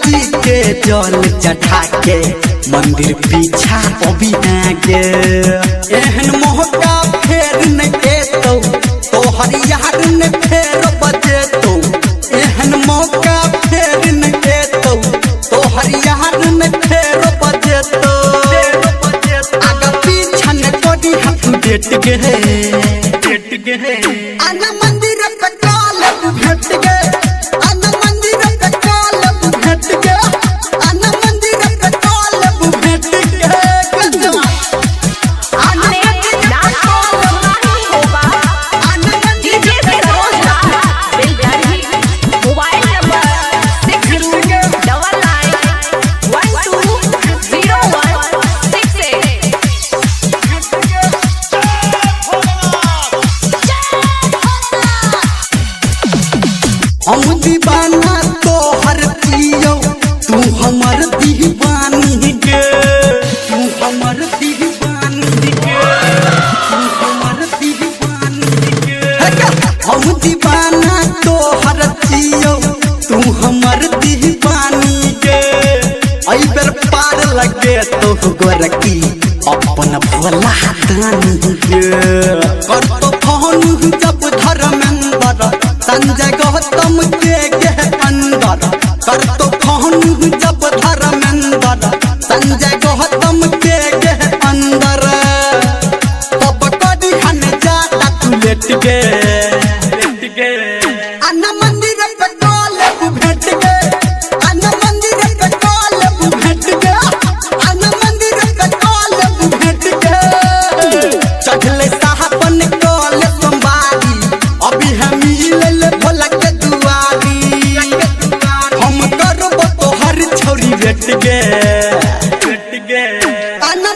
जी के जल चढ़ा के मंदिर पीछा अभी आगे एहन मौका फेर न एतौ तोहर यार न फेर बजेतौ एहन मौका फेर न एतौ तोहर यार न फेर बजेतौ आगा पीछा न कोडी हाथ डेट गे आना मंदिर पे कालब भेट गे आना मंदिर पे कालब भेट गे आना मंदिर पे कालब भेट गे आपने डांस करना ही होगा। डीजे फिरोज राज बिलदारी मोबाइल नंबर 6099120168। हम दीवाना तोहर पियो तू हमर दीवानी गे तू हमर दीवानी गे तू हमर दीवानी गे हम दीवाना तोहर पियो तू हमर दीवानी गे आई बेर पार लगे तो गोरकी अपन भोला दानी गे कर तो फोन जब धर्मेंद्र संजय गौतम के अंदर कर तो फोन जब धर्मेंद्र संजय गौतम के अंदर तब कदी हन जाता तू लेट गे आना मंदिर पे कालब भेट गे आना मंदिर पे कालब भेट गे आना मंदिर पे कालब भेट गे चढ़ले साहबन काल संबारी अभी हम मिलल भोला के दुआरी हम करब तोहर छोरी भेट गे आना